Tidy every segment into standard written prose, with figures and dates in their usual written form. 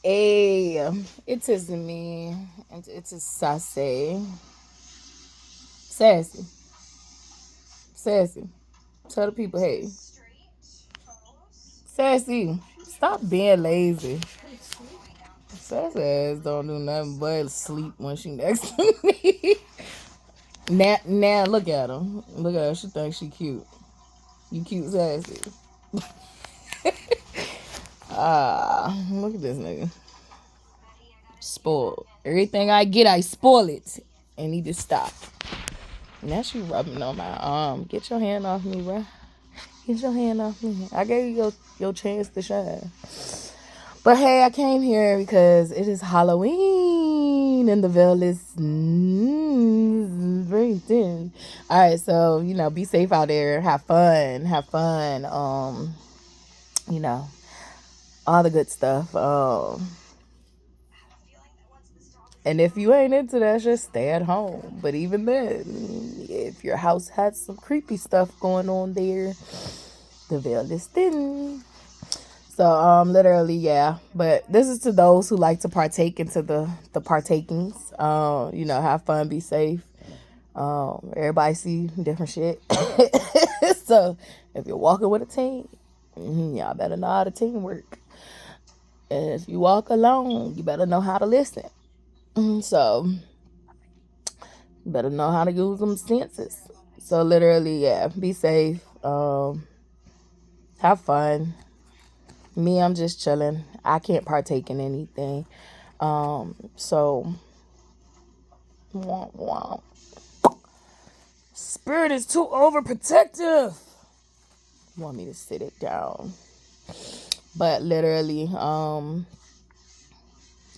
Hey, it is me, and it is Sassy. Sassy. Sassy. Tell the people, hey. Sassy, stop being lazy. Sassy ass don't do nothing but sleep when she next to me. Now look at her. Look at her. She thinks she cute. You cute, Sassy. Look at this nigga. Spoiled. Everything I get, I spoil it. And need to stop. Now she rubbing on my arm. Get your hand off me, bruh. Get your hand off me. I gave you your chance to shine. But hey, I came here because it is Halloween and the veil is very thin. All right, so be safe out there. Have fun. Have fun. You know, all the good stuff. And if you ain't into that, just stay at home. But even then, if your house has some creepy stuff going on there, the veil is thin. So, literally, yeah. But this is to those who like to partake into the partakings. Have fun, be safe. Everybody see different shit. So, if you're walking with a team, y'all better know how the team work. And if you walk alone, you better know how to listen. So, you better know how to use them senses. So, literally, yeah, be safe. Have fun. Me, I'm just chilling. I can't partake in anything. So, womp womp. Spirit is too overprotective. Want me to sit it down. But literally,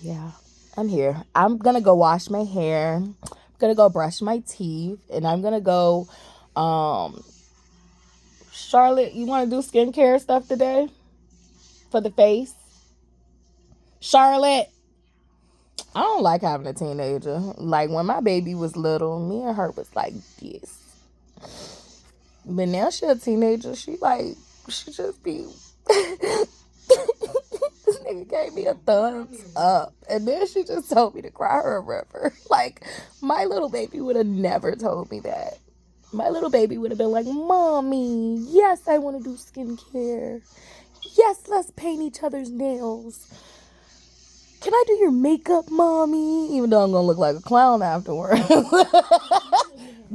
yeah, I'm here. I'm gonna go wash my hair. I'm gonna go brush my teeth. And I'm gonna go, Charlotte, you wanna do skincare stuff today? For the face? Charlotte! I don't like having a teenager. Like when my baby was little, me and her was like this. But now she a teenager. She just be. This nigga gave me a thumbs up, and then she just told me to cry her a river. Like my little baby would have never told me that. My little baby would have been like, "Mommy, yes, I want to do skincare. Yes, let's paint each other's nails. Can I do your makeup, Mommy?" Even though I'm gonna look like a clown afterwards.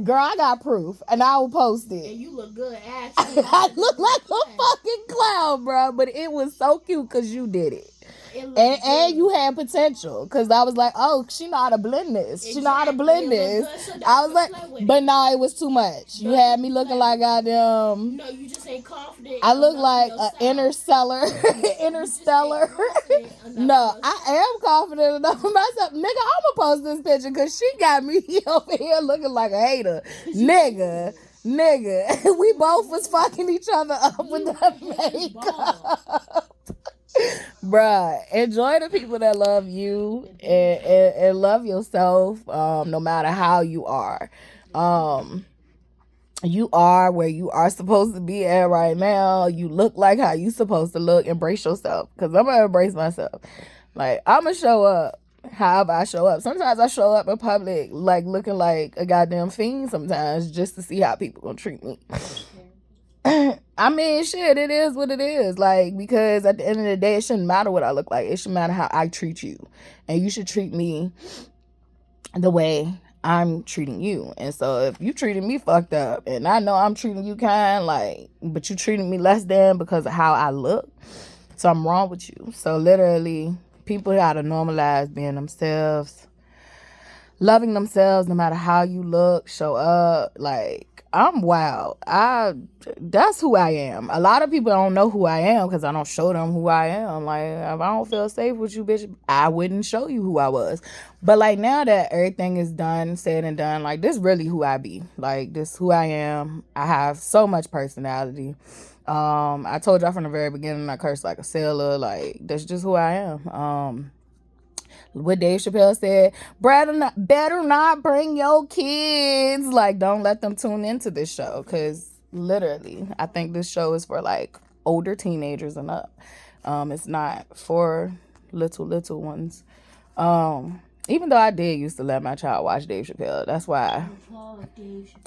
Girl, I got proof, and I will post it. And you look good, actually. I look like a fucking clown, bro, but it was so cute because you did it. And you had potential because I was like, oh, she know how to blend this. Exactly. She know how to blend this. So I was like, but no, it was too much. You had me looking like goddamn. No, you just ain't confident. I look like an interstellar. No, I am confident enough in myself. Nigga, I'm gonna post this picture because she got me over here looking like a hater. Nigga. We both was fucking each other up with that makeup. Bruh, enjoy the people that love you and love yourself, no matter how you are. You are where you are supposed to be at right now. You look like how you supposed to look. Embrace yourself. Because I'm going to embrace myself. Like, I'm going to show up however I show up. Sometimes I show up in public like looking like a goddamn fiend sometimes just to see how people going to treat me. I mean, shit, it is what it is. Like, because at the end of the day, it shouldn't matter what I look like. It should matter how I treat you. And you should treat me the way I'm treating you. And so if you treating me fucked up and I know I'm treating you kind, like, but you treating me less than because of how I look, something wrong with you. So literally, people gotta normalize being themselves, loving themselves no matter how you look, show up. Like, I'm wild. That's who I am. A lot of people don't know who I am because I don't show them who I am. Like, if I don't feel safe with you, bitch, I wouldn't show you who I was. But like now that everything is done, said and done, like this really who I be. Like this who I am. I have so much personality. I told y'all from the very beginning I curse like a sailor. Like that's just who I am. What Dave Chappelle said, better not bring your kids. Like, don't let them tune into this show. Because literally, I think this show is for like older teenagers and up. It's not for little ones. Even though I did used to let my child watch Dave Chappelle. That's why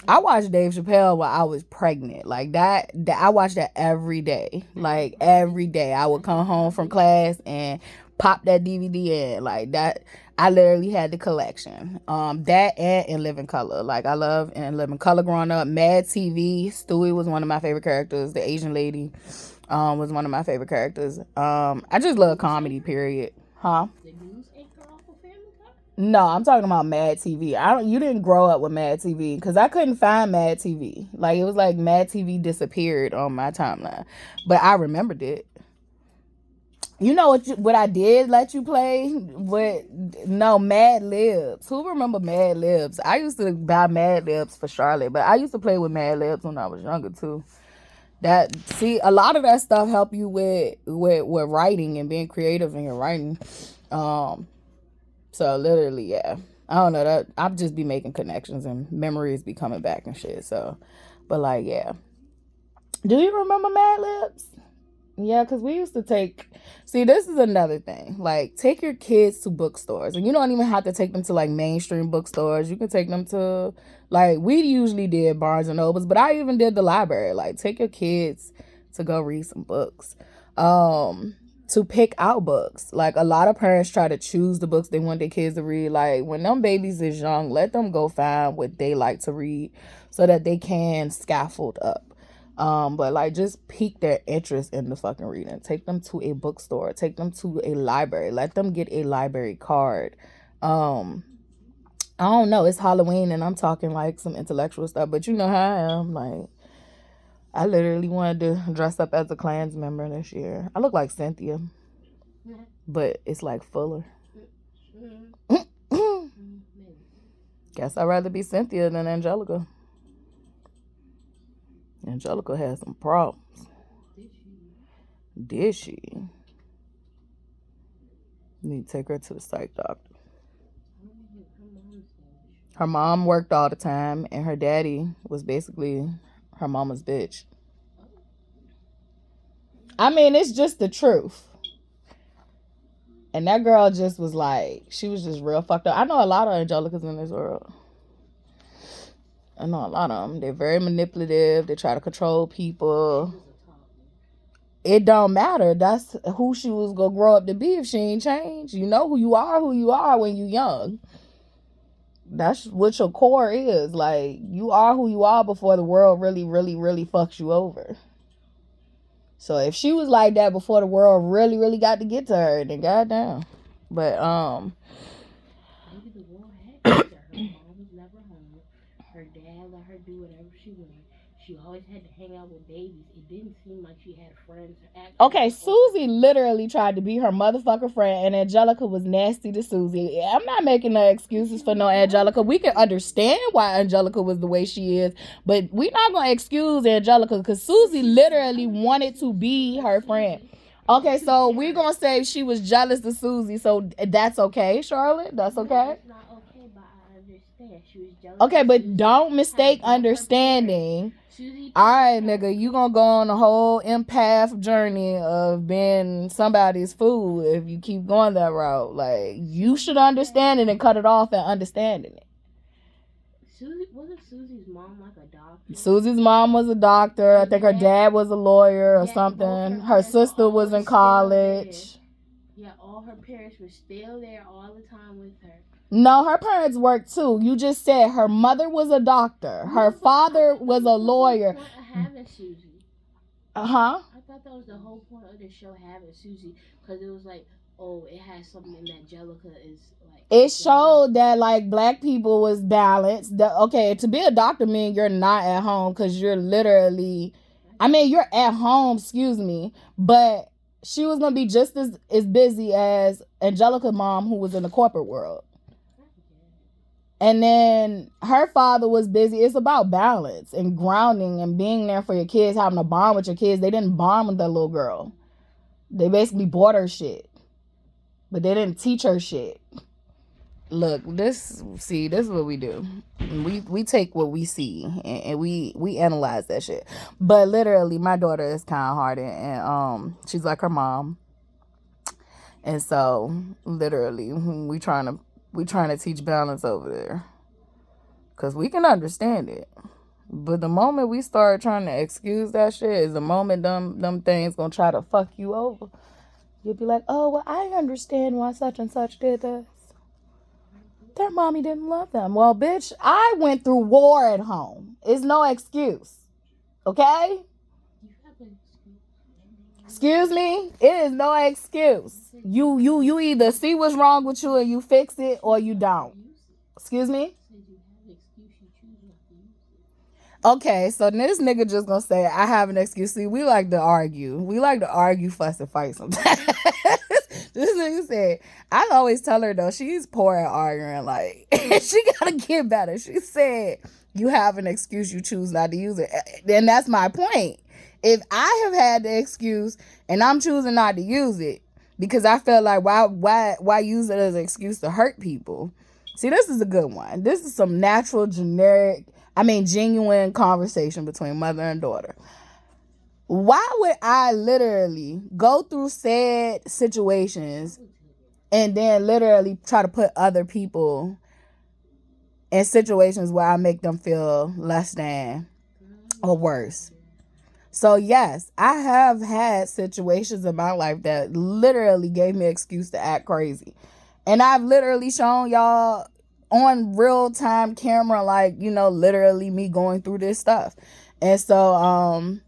I watched Dave Chappelle while I was pregnant. Like that I watched that every day. Like every day. I would come home from class and pop that DVD in. Like that I literally had the collection. That and In Living Color. Like I love In Living Color growing up. Mad TV. Stewie was one of my favorite characters. The Asian lady was one of my favorite characters. I just love comedy, period. Huh? No, I'm talking about Mad TV. You didn't grow up with Mad TV because I couldn't find Mad TV. Like it was like Mad TV disappeared on my timeline, but I remembered it. You know what I did let you play? Mad Libs. Who remember Mad Libs? I used to buy Mad Libs for Charlotte, but I used to play with Mad Libs when I was younger too. A lot of that stuff help you with writing and being creative in your writing. So literally, yeah. I don't know that I'll just be making connections and memories be coming back and shit. So, but like, yeah. Do you remember Mad Libs? Yeah, because we used to this is another thing. Like, take your kids to bookstores. And you don't even have to take them to, like, mainstream bookstores. You can take them to, like, we usually did Barnes & Nobles, but I even did the library. Like, take your kids to go read some books. To pick out books. Like, a lot of parents try to choose the books they want their kids to read. Like, when them babies is young, let them go find what they like to read so that they can scaffold up. But like just pique their interest in the fucking reading. Take them to a bookstore. Take them to a library. Let them get a library card. I don't know. It's Halloween and I'm talking like some intellectual stuff, but you know how I am. Like, I literally wanted to dress up as a Klans member this year. I look like Cynthia, but it's like fuller. Guess I'd rather be Cynthia than Angelica. Angelica had some problems. Did she? Need to take her to the psych doctor. Her mom worked all the time, and her daddy was basically her mama's bitch. I mean, it's just the truth. And that girl just was like, she was just real fucked up. I know a lot of Angelicas in this world. I know a lot of them. They're very manipulative. They try to control people. It don't matter. That's who she was going to grow up to be if she ain't changed. You know who you are when you young. That's what your core is. Like, you are who you are before the world really, really, really fucks you over. So if she was like that before the world really, really got to get to her, then goddamn. But, maybe the world had to get to her. Her mom was never home. Her dad let her do whatever she wanted. She always had to hang out with babies. It didn't seem like she had friends. Okay, Susie literally tried to be her motherfucker friend, and Angelica was nasty to Susie. I'm not making no excuses for no Angelica. We can understand why Angelica was the way she is, but we're not going to excuse Angelica because Susie literally wanted to be her friend. Okay, so we're going to say she was jealous of Susie, so that's okay, Charlotte? That's okay? It's not okay, but I understand. She was jealous. Okay, but don't mistake understanding. All right, nigga, you gonna go on a whole empath journey of being somebody's fool if you keep going that route. Like, you should understand it and cut it off at understanding it. Wasn't Susie's mom like a doctor? Susie's mom was a doctor. I think her dad was a lawyer or something. Her sister was in college. Yeah, all her parents were still there all the time with her. No, her parents worked too. You just said her mother was a doctor. Her father was a lawyer. What was the point of having Susie? Uh-huh. I thought that was the whole point of the show, having Susie, because it was like, oh, it has something that Angelica is like. It showed that like black people was balanced. Okay, to be a doctor means you're not at home because you're literally, you're at home, excuse me, but she was gonna be just as busy as Angelica's mom, who was in the corporate world. And then her father was busy. It's about balance and grounding and being there for your kids, having a bond with your kids. They didn't bond with that little girl. They basically bought her shit. But they didn't teach her shit. Look, this is what we do. We take what we see and we analyze that shit. But literally, my daughter is kind-hearted and she's like her mom. And so literally we trying to teach balance over there. Cause we can understand it. But the moment we start trying to excuse that shit is the moment them things gonna try to fuck you over. You'll be like, oh, well, I understand why such and such did this. Their mommy didn't love them. Well, bitch, I went through war at home. It's no excuse. Okay? Excuse me? It is no excuse. You either see what's wrong with you and you fix it, or you don't. Excuse me? Okay, so this nigga just gonna say, I have an excuse. See, we like to argue. We like to argue, fuss, and fight sometimes. This nigga said, I always tell her, though, she's poor at arguing. Like, she gotta get better. She said, you have an excuse, you choose not to use it. And that's my point. If I have had the excuse and I'm choosing not to use it because I feel like why use it as an excuse to hurt people? See, this is a good one. This is some natural, genuine conversation between mother and daughter. Why would I literally go through sad situations and then literally try to put other people in situations where I make them feel less than or worse? So yes, I have had situations in my life that literally gave me an excuse to act crazy. And I've literally shown y'all on real time camera, like, literally me going through this stuff. And so,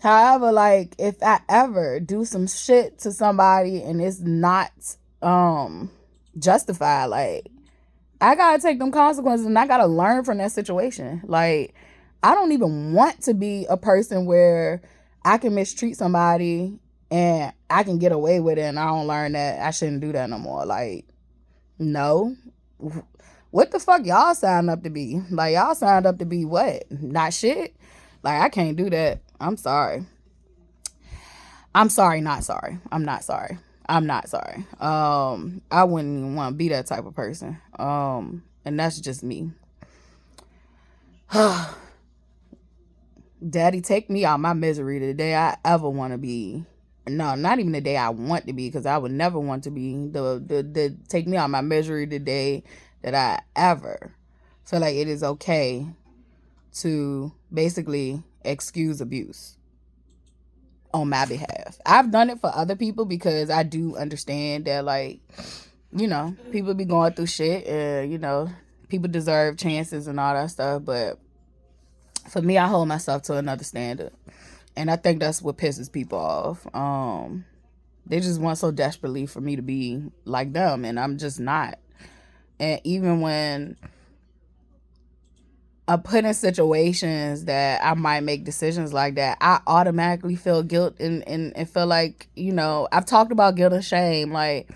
however, like, if I ever do some shit to somebody and it's not justified, like, I gotta take them consequences and I gotta learn from that situation. Like, I don't even want to be a person where I can mistreat somebody and I can get away with it and I don't learn that I shouldn't do that no more. Like, no. What the fuck y'all signed up to be? Like, y'all signed up to be what? Not shit? Like, I can't do that. I'm sorry. I'm sorry, not sorry. I'm not sorry. I'm not sorry. I wouldn't even want to be that type of person. And that's just me. Daddy, take me out my misery the day I ever want to be. No, not even the day I want to be, because I would never want to be. The take me out my misery the day that I ever feel like it is okay to basically excuse abuse on my behalf. I've done it for other people because I do understand that, like, people be going through shit and, people deserve chances and all that stuff. But for me, I hold myself to another standard. And I think that's what pisses people off. They just want so desperately for me to be like them, and I'm just not. And even when I'm put in situations that I might make decisions like that, I automatically feel guilt and feel like, I've talked about guilt and shame. Like,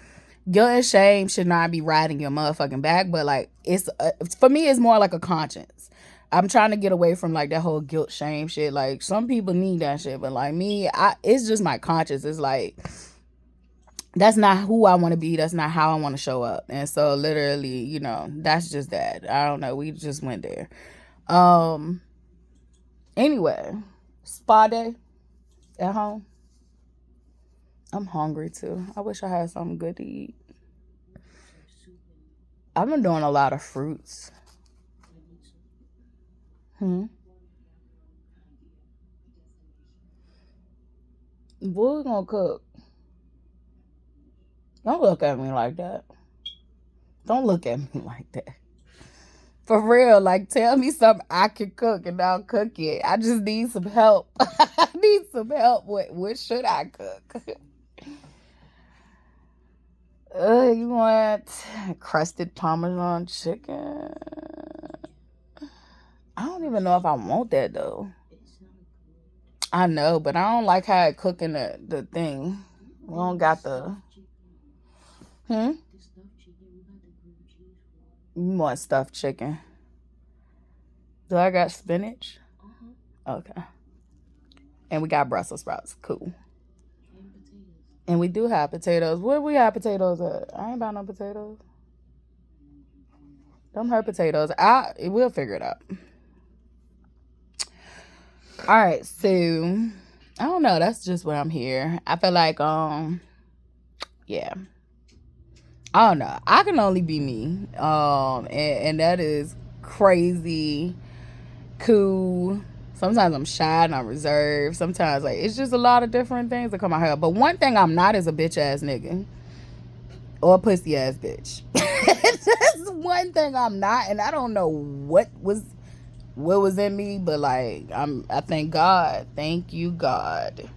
guilt and shame should not be riding your motherfucking back, but like, it's for me, it's more like a conscience. I'm trying to get away from like that whole guilt shame shit. Like, some people need that shit, but like me, it's just my conscience. It's like, that's not who I want to be. That's not how I want to show up. And so literally, that's just that. I don't know. We just went there. Anyway, spa day at home. I'm hungry too. I wish I had something good to eat. I've been doing a lot of fruits. What we gonna cook? Don't look at me like that. Don't look at me like that. For real, like, tell me something I can cook and I'll cook it. I just need some help. I need some help. What should I cook? You want crusted Parmesan chicken? I don't even know if I want that, though. I know, but I don't like how it cooking the thing. We don't got the... You want stuffed chicken? Do I got spinach? Okay. And we got Brussels sprouts. Cool. And we do have potatoes. Where we have potatoes at? I ain't buying no potatoes. Them her potatoes. We'll figure it out. All right, so I don't know. That's just why I'm here. I feel like Yeah. I don't know. I can only be me. And that is crazy cool. Sometimes I'm shy and I'm reserved. Sometimes like it's just a lot of different things that come out here. But one thing I'm not is a bitch ass nigga or a pussy ass bitch. That's one thing I'm not, and I don't know what was in me, but like I thank God. Thank you, God.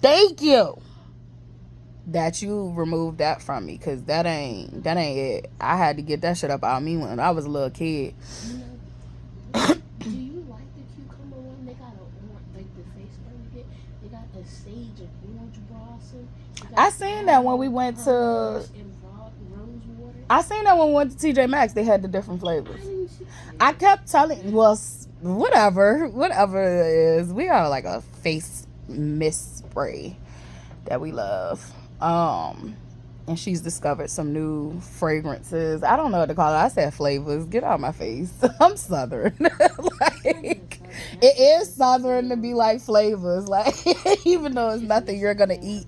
Thank you that you removed that from me, cause that ain't it. I had to get that shit up out of me when I was a little kid. Do you like the cucumber one? They got a orange, like the face spray you get. They got a sage and orange blossom. I seen that when we went to. And rose water. I seen that when we went to TJ Maxx. They had the different flavors. I kept telling, well, whatever it is, we got like a face mist spray that we love. And she's discovered some new fragrances. I don't know what to call it. I said flavors. Get out of my face. I'm Southern. Like, it is Southern to be like flavors. Like, even though it's nothing you're gonna eat.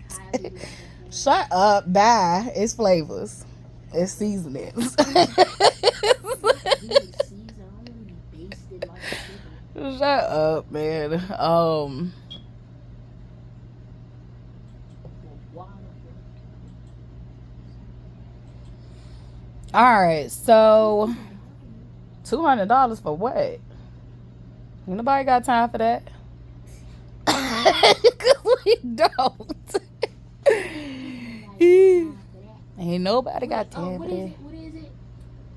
Shut up. Bye. It's flavors. It's seasonings. Shut up, man. All right, so $200 for what? Ain't nobody got time for that. We don't. Ain't nobody got time for that. What is it?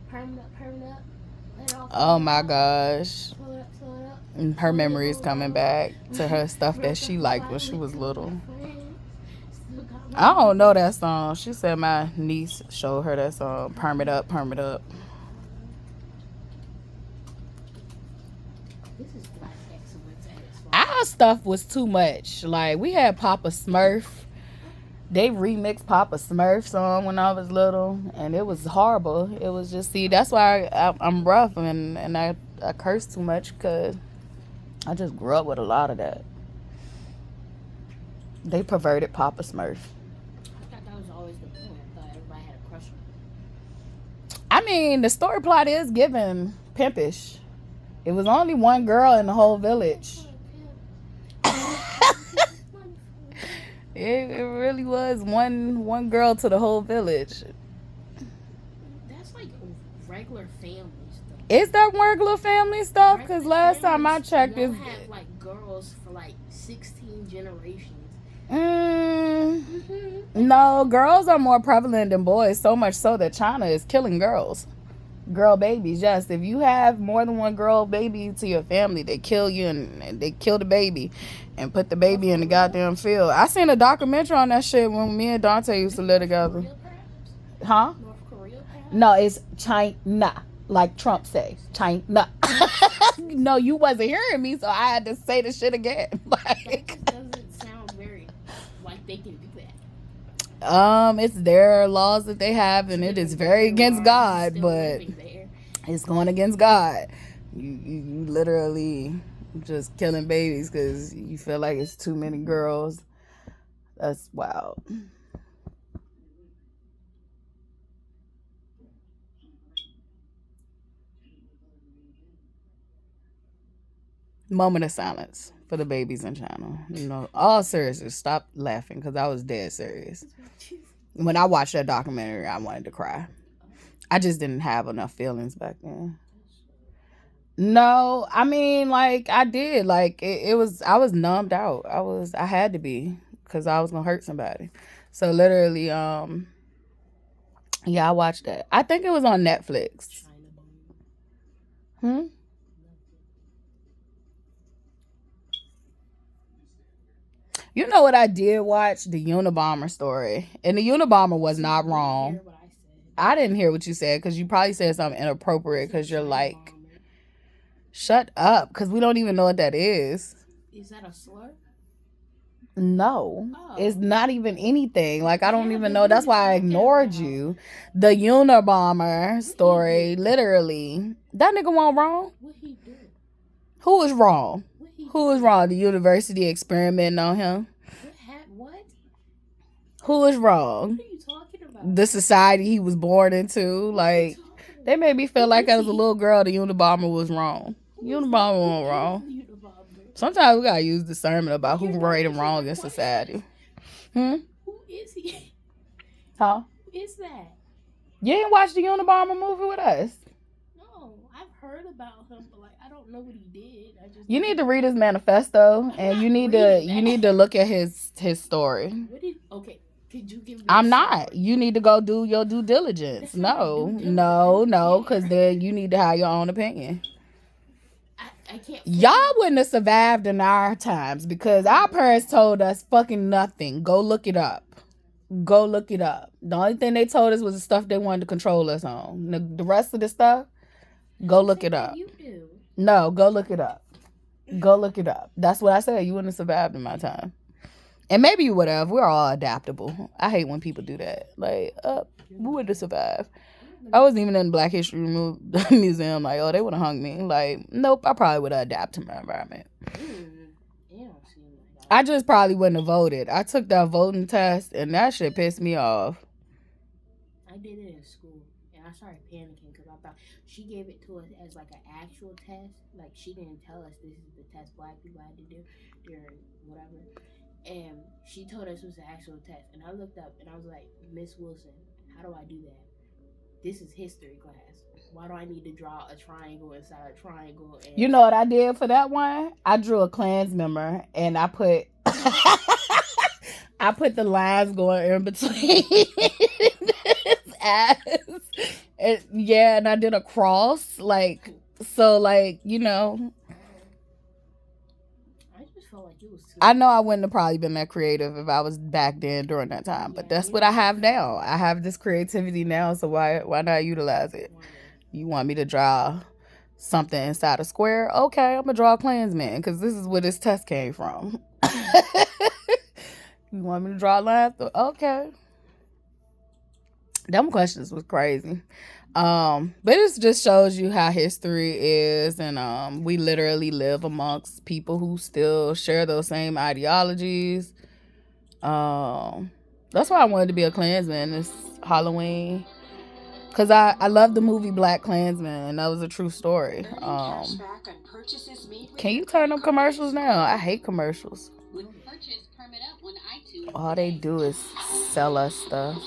Perm up. Oh my gosh. Her memory is coming back to her stuff that she liked when she was little. I don't know that song. She said my niece showed her that song. Perm it up. Our stuff was too much. Like, we had Papa Smurf. They remixed Papa Smurf song when I was little, and it was horrible. It was just, see, that's why I'm rough and I curse too much, because I just grew up with a lot of that. They perverted Papa Smurf. I mean, the story plot is given pimpish. It was only one girl in the whole village. It really was one girl to the whole village. That's like regular family stuff. Is that regular family stuff? Because last time I checked, it's have like girls for like 16 generations. No, girls are more prevalent than boys, so much so that China is killing girl babies. Yes, if you have more than one girl baby to your family, they kill you, and they kill the baby and put the baby in the goddamn field. I seen a documentary on that shit when me and Dante used to live together. Huh? North Korea, no, it's China, like Trump say, China. No, you wasn't hearing me, so I had to say the shit again. Like, doesn't sound very like they can do that. It's their laws that they have, and it is very against God, but it's going against God. You literally just killing babies because you feel like it's too many girls. That's wild. Moment of silence for the babies in China. You know, all seriously, stop laughing, because I was dead serious. When I watched that documentary, I wanted to cry. I just didn't have enough feelings back then. No, I mean, like, I did. Like, I was numbed out. I had to be, because I was going to hurt somebody. So, literally, yeah, I watched that. I think it was on Netflix. You know what I did watch? The Unabomber story. And the Unabomber was not wrong. I didn't hear what you said, because you probably said something inappropriate, because you're like, shut up, because we don't even know what that is. Is that a slur? No, it's not even anything. Like, I don't even know. That's why I ignored you. The Unabomber story, literally. That nigga wasn't wrong. What he do? Who was wrong? Who was wrong? The university experimenting on him? What? Who is wrong? What are you talking the society he was born into. Like, they made me feel like as a little girl, the Unabomber was wrong. Unabomber wasn't wrong. Sometimes we gotta use discernment about who's right and wrong in society. Who is he? Huh? Who is that? You didn't watch the Unabomber movie with us? No, I've heard about him, but like I don't know what he did. You need to read his manifesto, and you need to look at his story. Okay, could you give me I'm not. You need to go do your due diligence. No, because then you need to have your own opinion. I can't. Y'all wouldn't have survived in our times because our parents told us fucking nothing. Go look it up. Go look it up. The only thing they told us was the stuff they wanted to control us on. The rest of the stuff, go look it up. You do. No, go look it up. Go look it up. That's what I said. You wouldn't have survived in my time. And maybe you would have. We're all adaptable. I hate when people do that. Like, we would have survived. I wasn't even in the Black History Museum. Like, oh, they would have hung me. Like, nope, I probably would have adapted to my environment. I just probably wouldn't have voted. I took that voting test, and that shit pissed me off. I did it in school, and I started panicking because I thought she gave it to us as like an actual test. Like, she didn't tell us this is the test Black people had to do during whatever. And she told us it was an actual test. And I looked up, and I was like, Miss Wilson, how do I do that? This is history class. Why do I need to draw a triangle inside a triangle? And you know what I did for that one? I drew a Klans member, and I put the lines going in between his ass. And I did a cross, like, so, like, you know. I just felt like it was too. I know I wouldn't have probably been that creative if I was back then during that time, but that's what I have now. I have this creativity now, so why not utilize it? You want me to draw something inside a square? Okay, I'm gonna draw a Klansman because this is where this test came from. You want me to draw lines? Okay. Them questions was crazy. But it just shows you how history is, and we literally live amongst people who still share those same ideologies. That's why I wanted to be a Klansman this Halloween. Because I love the movie Black Klansman, and that was a true story. Can you turn up commercials now? I hate commercials. All they do is sell us stuff.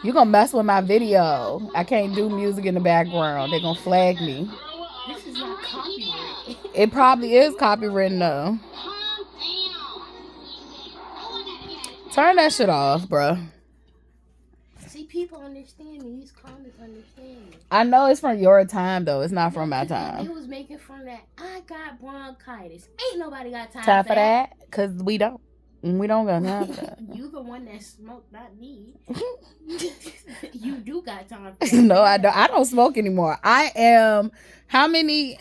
You gonna mess with my video. I can't do music in the background. They're gonna flag me. This is not copyright. It probably is copywritten though. Turn that shit off, bruh. See, people understand me. These comments understand me. I know it's from your time, though. It's not from my time. It was making fun that I got bronchitis. Ain't nobody got time for that. Because we don't. We don't got time for that. You the one that smoked, not me. You do got time for that. No, I don't. I don't smoke anymore. I am... How many...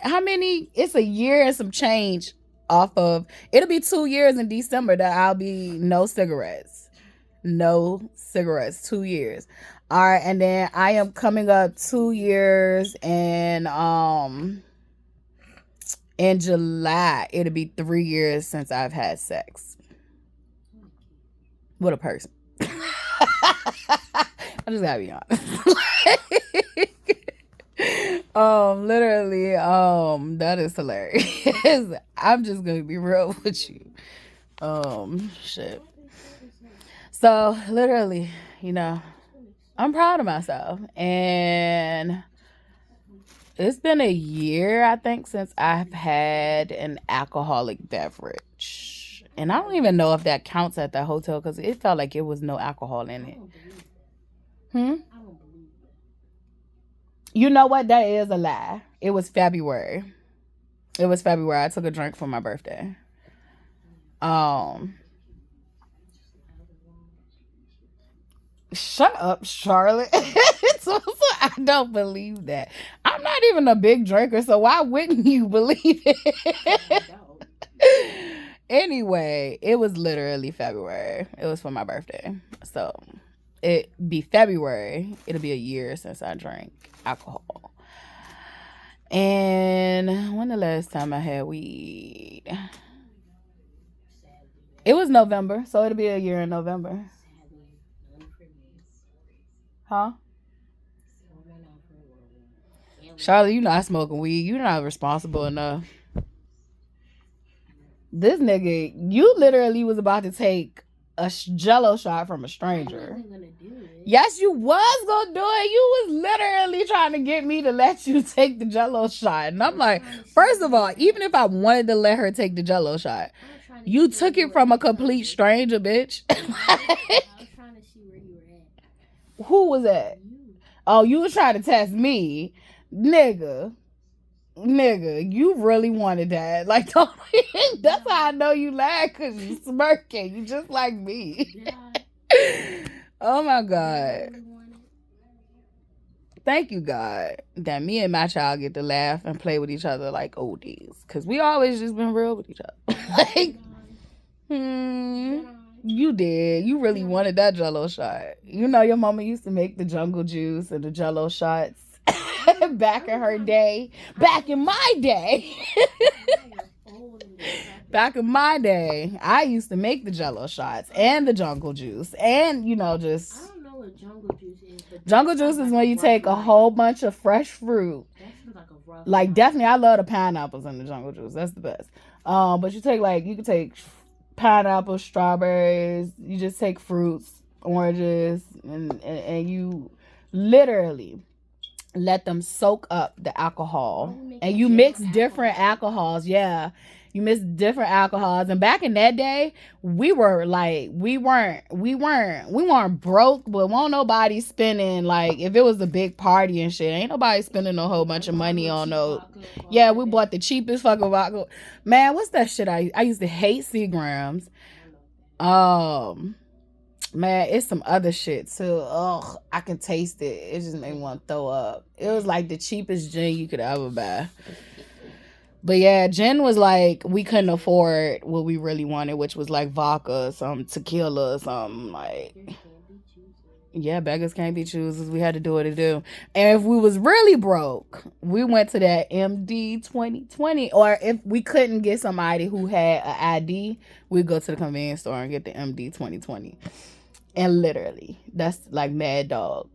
It's a year and some change off of... It'll be 2 years in December that I'll be no cigarettes. No cigarettes. 2 years. All right, and then I am coming up 2 years, and in July it'll be 3 years since I've had sex with a person. I just gotta be honest. Literally, that is hilarious. I'm just gonna be real with you. Shit. So literally, you know, I'm proud of myself, and it's been a year, I think, since I've had an alcoholic beverage. And I don't even know if that counts at the hotel because it felt like it was no alcohol in it. I don't believe that. You know what? That is a lie. It was February. I took a drink for my birthday. Shut up, Charlotte. I don't believe that. I'm not even a big drinker, so why wouldn't you believe it? Anyway, it was literally February. It was for my birthday. So it be February. It'll be a year since I drank alcohol. And when the last time I had weed? It was November, so it'll be a year in November. Huh? So I went out for a little bit. And Charlotte, you not smoking weed. You're not responsible enough. This nigga, you literally was about to take a Jello shot from a I stranger. wasn't gonna do it. Yes, you was gonna do it. You was literally trying to get me to let you take the Jello shot. And I'm like, first of all, even if I wanted to let her take the Jello shot, you took it from a complete stranger, bitch. I was trying to see where you were at. Who was that? You. Oh, you was trying to test me. Nigga, you really wanted that. Like, don't, that's how I know you laugh, because you smirking. You just like me. Did I? Oh my Did I God. really want it? Thank you, God, that me and my child get to laugh and play with each other like oldies. Because we always just been real with each other. Like, you did. You really wanted that Jello shot. You know your mama used to make the jungle juice and the Jello shots back in her day. Back in my day. Back in my day, I used to make the Jello shots and the jungle juice. And, you know, I just... don't know what jungle juice is. But Jungle juice is when you take a whole bunch of fresh fruit. That sounds like a rough. Like, night. definitely, I love the pineapples in the jungle juice. That's the best. But you take, like, you can take pineapples, strawberries. You just take fruits, oranges, and you literally let them soak up the alcohol. And you mix different alcohols. Yeah. You mix different alcohols. And back in that day, we were like, we weren't broke, but won't nobody spending, like, if it was a big party and shit, ain't nobody spending a whole bunch of money on no. Yeah, we bought the cheapest fucking vodka. Man, what's that shit? I used to hate Seagrams. Man, it's some other shit too. Ugh, I can taste it. It just made me want to throw up. It was like the cheapest gin you could ever buy. But yeah, gin was like, we couldn't afford what we really wanted, which was like vodka, some tequila, something like. Yeah, beggars can't be choosers. We had to do what to do. And if we was really broke, we went to that MD 2020. Or if we couldn't get somebody who had an ID, we'd go to the convenience store and get the MD 2020. And literally, that's like Mad Dog.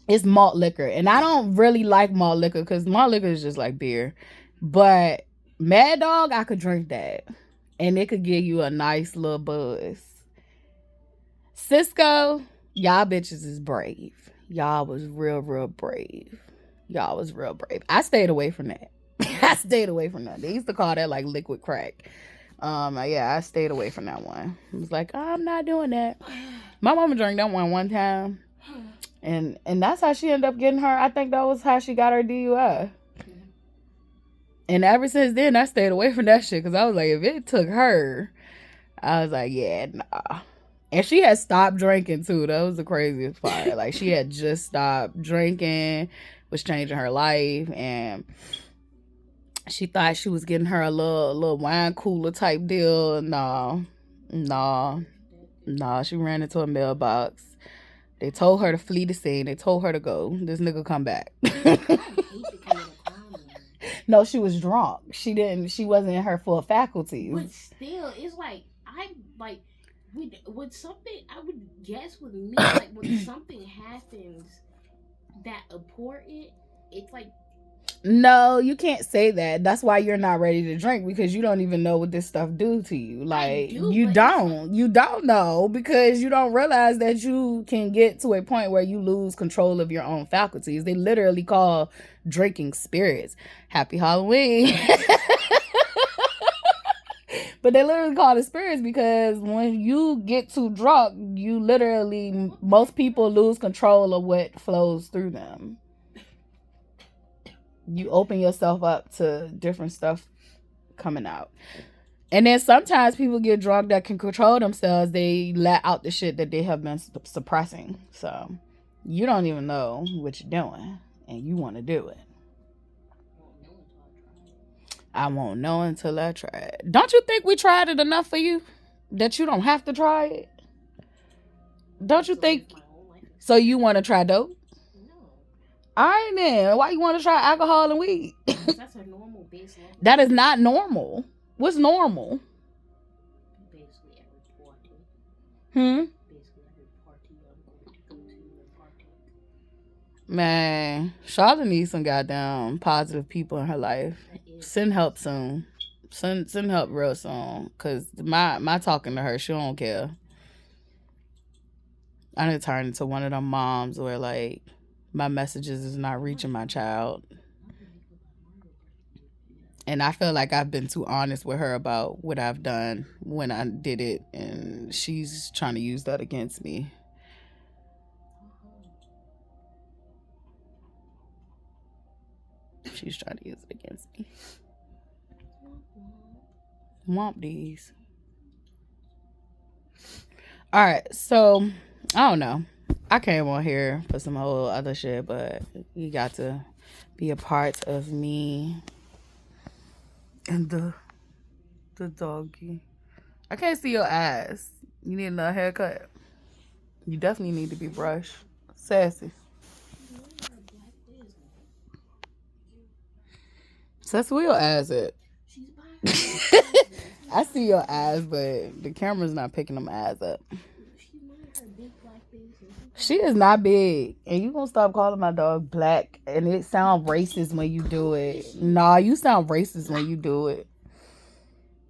It's malt liquor. And I don't really like malt liquor because malt liquor is just like beer. But Mad Dog, I could drink that. And it could give you a nice little buzz. Cisco, y'all bitches is brave. Y'all was real brave. Y'all was real brave. I stayed away from that. They used to call that like liquid crack. Yeah, I stayed away from that one. I was like, I'm not doing that. My mama drank that one time. And that's how she ended up getting her. I think that was how she got her DUI. And ever since then, I stayed away from that shit. Because I was like, if it took her, I was like, yeah, nah. And she had stopped drinking, too. That was the craziest part. Like, she had just stopped drinking, was changing her life. And she thought she was getting her a little wine cooler type deal. Nah. She ran into a mailbox. They told her to flee the scene. They told her to go. This nigga come back. No, she was drunk. She wasn't in her full faculties. But still, it's like, with something, I would guess with me, like, when something happens that important, it's like. No, you can't say that. That's why you're not ready to drink, because you don't even know what this stuff do to you. Like, you don't know, because you don't realize that you can get to a point where you lose control of your own faculties. They literally call drinking spirits. Happy Halloween. But they literally call it spirits because when you get too drunk, you literally, most people lose control of what flows through them. You open yourself up to different stuff coming out. And then sometimes people get drunk that can control themselves. They let out the shit that they have been suppressing. So you don't even know what you're doing and you want to do it. I won't know until I try it. Don't you think we tried it enough for you that you don't have to try it? Don't you think? So you want to try dope? All right, then. Why you want to try alcohol and weed? That's a normal base level. That is not normal. What's normal? Basically every party. Hmm? Basically every party I'm going to go to a party. Man, Charlotte needs some goddamn positive people in her life. Send help soon. Send help real soon. Cause my talking to her, she don't care. I done turned into one of them moms where like my messages is not reaching my child. And I feel like I've been too honest with her about what I've done when I did it, and she's trying to use that against me. She's trying to use it against me. Womp these. All right, so I don't know. I came on here for some whole other shit, but you got to be a part of me and the doggy. I can't see your ass. You need another haircut. You definitely need to be brushed. Sassy. Sassy, where your ass at? I see your ass, but the camera's not picking them ass up. She is not big, and you gonna stop calling my dog black, and it sound racist when you do it. Nah, you sound racist when you do it.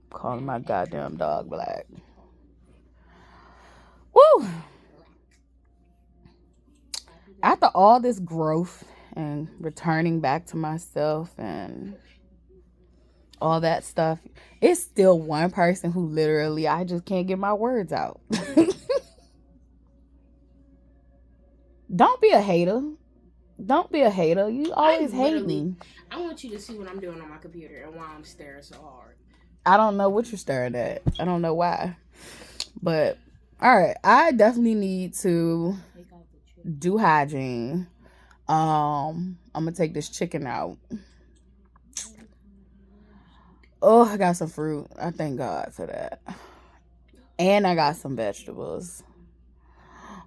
Calling my goddamn dog black. Woo! After all this growth and returning back to myself and all that stuff, it's still one person who literally I just can't get my words out. Don't be a hater. Don't be a hater. You always hate me. I want you to see what I'm doing on my computer and why I'm staring so hard. I don't know what you're staring at. I don't know why. But, all right. I definitely need to do hygiene. I'm going to take this chicken out. Oh, I got some fruit. I thank God for that. And I got some vegetables.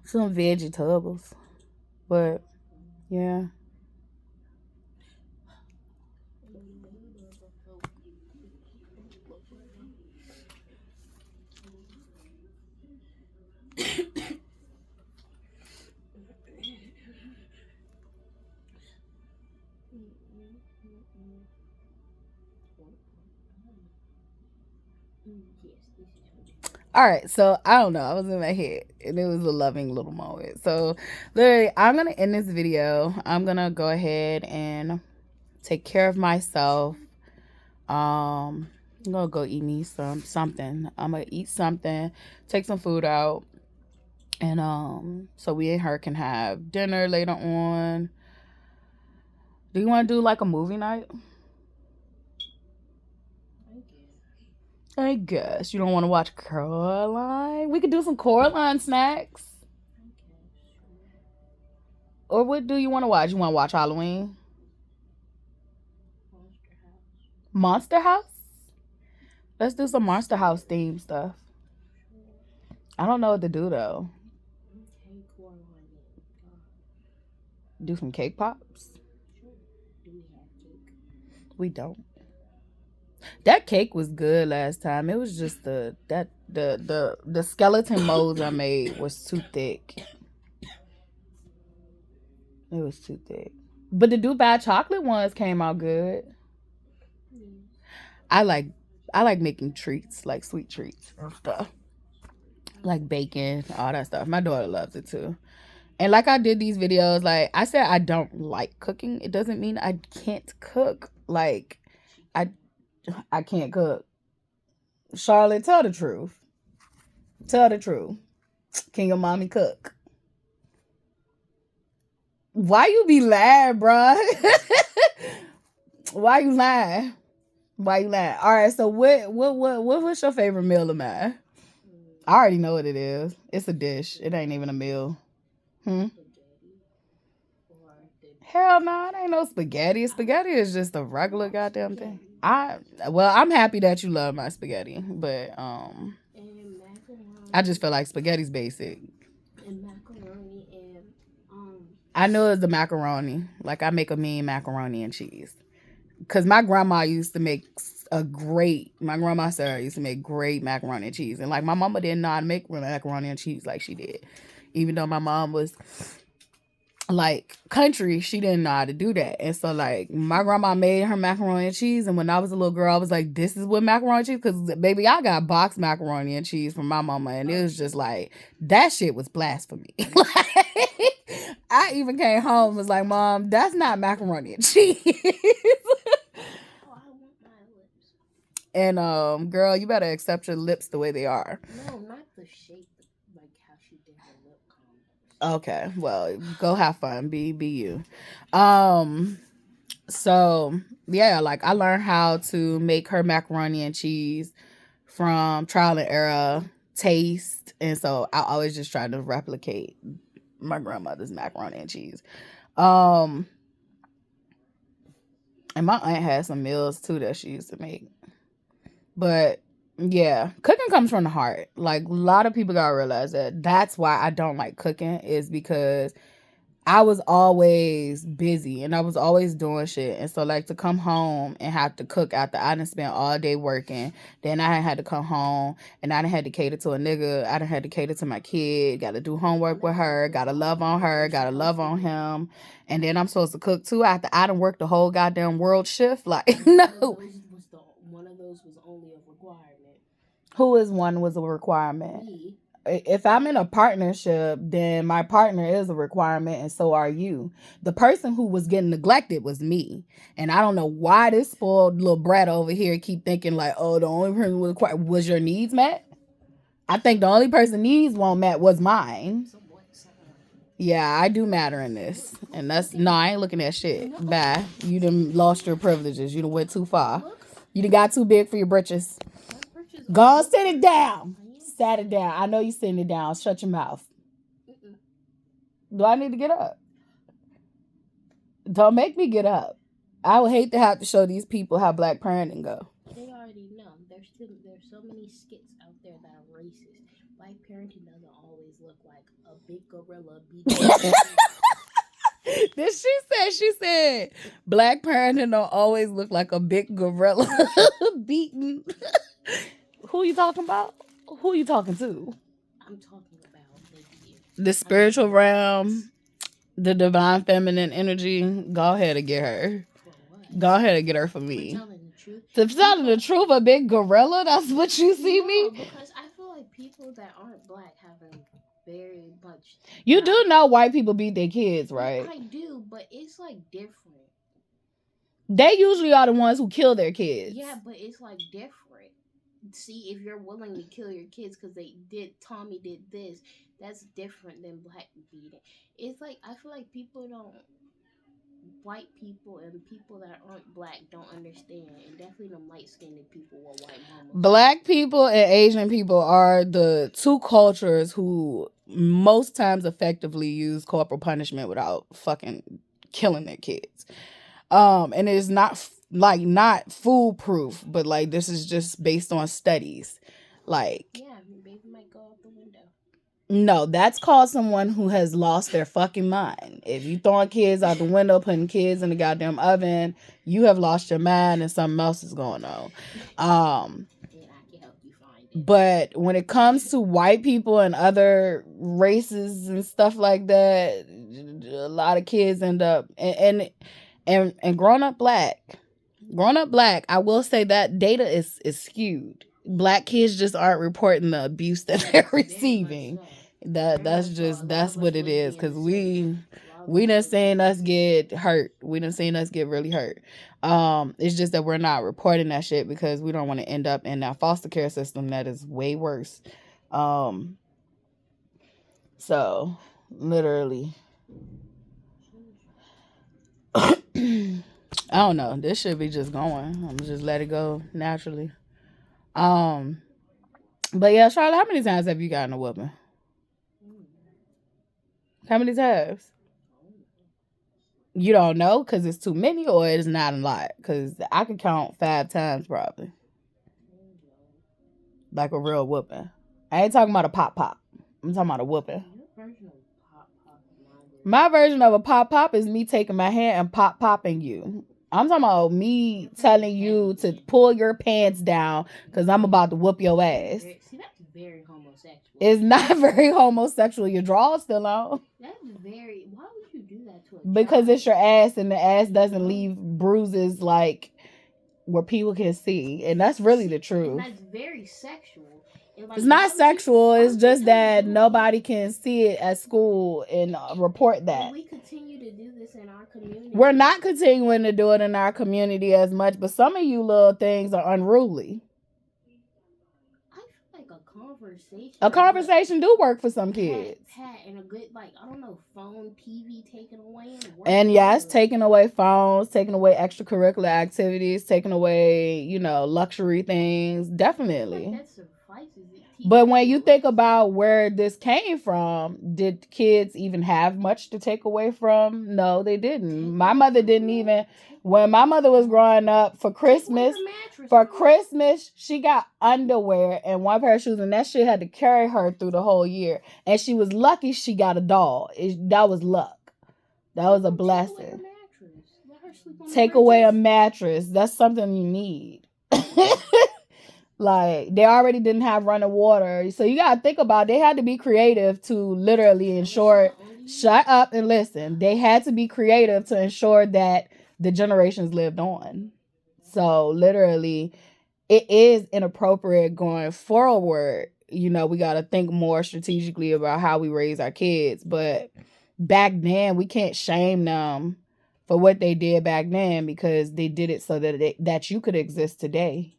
Some vegetables. But, yeah. All right, so I don't know. I was in my head, and it was a loving little moment. So, literally, I'm gonna end this video. I'm gonna go ahead and take care of myself. I'm gonna go eat me something. I'm gonna eat something, take some food out, and so we and her can have dinner later on. Do you want to do like a movie night? I guess you don't want to watch Coraline. We could do some Coraline snacks. Or what do you want to watch? You want to watch Halloween? Monster House? Let's do some Monster House theme stuff. I don't know what to do though. Do some cake pops? We don't. That cake was good last time. It was just the skeleton molds I made was too thick. It was too thick. But the Dubai chocolate ones came out good. I like making treats, like sweet treats and stuff. Like bacon, all that stuff. My daughter loves it too. And like I did these videos, like I said I don't like cooking. It doesn't mean I can't cook. Like I can't cook. Charlotte, tell the truth. Tell the truth. Can your mommy cook? Why you be lying, bruh? Why you lying? Why you lying? All right, so what's your favorite meal of mine? I already know what it is. It's a dish. It ain't even a meal. Hell no, it ain't no spaghetti. Spaghetti is just a regular goddamn thing. I'm happy that you love my spaghetti, but I just feel like spaghetti's basic. And macaroni and I know it's the macaroni. Like I make a mean macaroni and cheese. Cause my grandma used to make my grandma Sarah used to make great macaroni and cheese. And like my mama didn't know how to make macaroni and cheese like she did. Even though my mom was like country, she didn't know how to do that. And so like my grandma made her macaroni and cheese, and when I was a little girl I was like, this is what macaroni and cheese, because baby, I got boxed macaroni and cheese from my mama, and it was just like that shit was blasphemy. Like, I even came home and was like, Mom, that's not macaroni and cheese. Oh, I want my lips. And girl, you better accept your lips the way they are. No, not the shape, like how she did her lip combo. Okay, well, go have fun. Be you. So yeah, like I learned how to make her macaroni and cheese from trial and error, taste, and so I always just try to replicate my grandmother's macaroni and cheese. Um, and my aunt had some meals too that she used to make. But yeah, cooking comes from the heart. Like a lot of people gotta realize that. That's why I don't like cooking, is because I was always busy and I was always doing shit. And so like to come home and have to cook after I done spent all day working, then I had to come home and I done had to cater to a nigga. I done had to cater to my kid, gotta do homework with her, gotta love on her, gotta love on him. And then I'm supposed to cook too after I done worked the whole goddamn world shift. Like, no. One of those was only a requirement. Who is one was a requirement? Me. If I'm in a partnership, then my partner is a requirement, and so are you. The person who was getting neglected was me, and I don't know why this spoiled little brat over here keep thinking like, oh, the only person who was your needs met. I think the only person needs won't met was mine. Yeah, I do matter in this, and that's no, I ain't looking at shit. Bye. You done lost your privileges. You done went too far. You done got too big for your britches. Go on, sit it down. Sat it down. I know you sitting it down. Shut your mouth. Do I need to get up? Don't make me get up. I would hate to have to show these people how black parenting go. They already know. There's so many skits out there that are racist. Black parenting doesn't always look like a big gorilla beating. She said black parenting don't always look like a big gorilla beating. Who you talking about? Who you talking to? I'm talking about the spiritual realm, the divine feminine energy. Go ahead and get her. Go ahead and get her for me. Telling the truth, a big gorilla? That's what you see me? Because I feel like people that aren't black have very much... You do know white people beat their kids, right? I do, but it's like different. They usually are the ones who kill their kids. Yeah, but it's like different. See, if you're willing to kill your kids because Tommy did this, that's different than black beating. It's like, I feel like white people and people that aren't black don't understand, and definitely them light-skinned people were white mamas. Black people and Asian people are the two cultures who most times effectively use corporal punishment without fucking killing their kids. And it's not foolproof, but like this is just based on studies. Like, yeah, baby might go out the window. No, that's called someone who has lost their fucking mind. If you throwing kids out the window, putting kids in the goddamn oven, you have lost your mind and something else is going on. But when it comes to white people and other races and stuff like that, a lot of kids end up and grown up black, I will say that data is skewed. Black kids just aren't reporting the abuse that they're receiving. That's what it is. Because we done seen us get hurt. We done seen us get really hurt. It's just that we're not reporting that shit because we don't want to end up in that foster care system that is way worse. So literally, I don't know. This should be just going. I'm gonna just let it go naturally. But yeah, Charlotte, how many times have you gotten a whooping? How many times? You don't know because it's too many, or it's not a lot? Because I can count 5 times probably. Like a real whooping. I ain't talking about a pop. I'm talking about a whooping. My version of a pop is me taking my hand and popping you. I'm talking about me telling you to pull your pants down because I'm about to whoop your ass. See, that's very homosexual. It's not very homosexual. Your drawers still on. That's very. Why would you do that to a Because child? it's your ass, and the ass doesn't leave bruises like where people can see, and that's really the And truth. that's very sexual. And, like, It's why not would you- sexual. why It's would you just ever that do- nobody can see it at school and report that. And we continue to do this in our community. We're not continuing to do it in our community as much, but some of you little things are unruly. I feel like a conversation. A conversation do work for some kids. Pat and a good, like, I don't know, phone, TV taken away. And yes, taking away phones, taking away extracurricular activities, taking away, luxury things, definitely. That suffices it. But when you think about where this came from, did kids even have much to take away from? No, they didn't. My mother didn't even, when my mother was growing up, for Christmas, she got underwear and one pair of shoes, and that shit had to carry her through the whole year. And she was lucky she got a doll. That was luck. That was a blessing. Take away a mattress. That's something you need. Like, they already didn't have running water. So you got to think about, they had to be creative to literally ensure, shut up and listen. They had to be creative to ensure that the generations lived on. So literally, it is inappropriate going forward. We got to think more strategically about how we raise our kids. But back then, we can't shame them for what they did back then, because they did it so that you could exist today.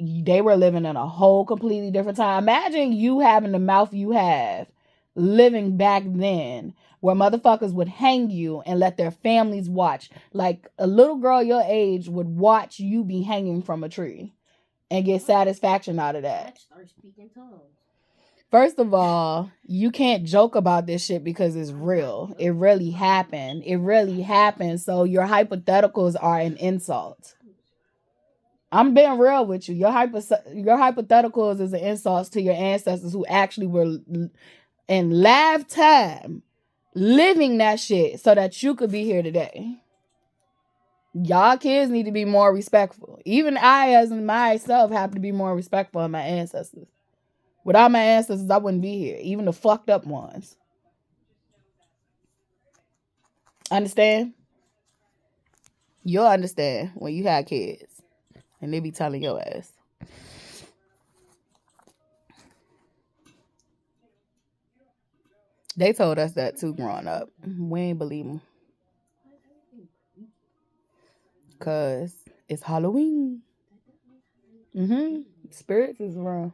They were living in a whole completely different time. Imagine you having the mouth you have, living back then, where motherfuckers would hang you and let their families watch. Like, a little girl your age would watch you be hanging from a tree and get satisfaction out of that. Start speaking tongues. First of all, you can't joke about this shit because it's real. It really happened. It really happened. So your hypotheticals are an insult. I'm being real with you. Your hypotheticals is an insult to your ancestors who actually were in lifetime living that shit so that you could be here today. Y'all kids need to be more respectful. Even I, as myself, have to be more respectful of my ancestors. Without my ancestors, I wouldn't be here. Even the fucked up ones. Understand? You'll understand when you have kids. And they be telling your ass. They told us that too growing up. We ain't believe them. Because it's Halloween. Spirits is around.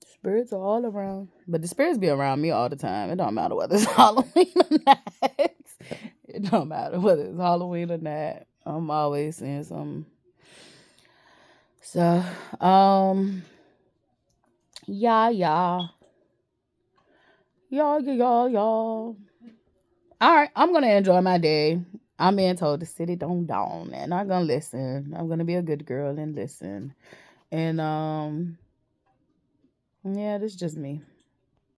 Spirits are all around. But the spirits be around me all the time. It don't matter whether it's Halloween or not. It don't matter whether it's Halloween or not. I'm always seeing something. So, y'all. All right, I'm gonna enjoy my day. I'm being told to sit it on down, and I'm gonna listen. I'm gonna be a good girl and listen. And yeah, this is just me.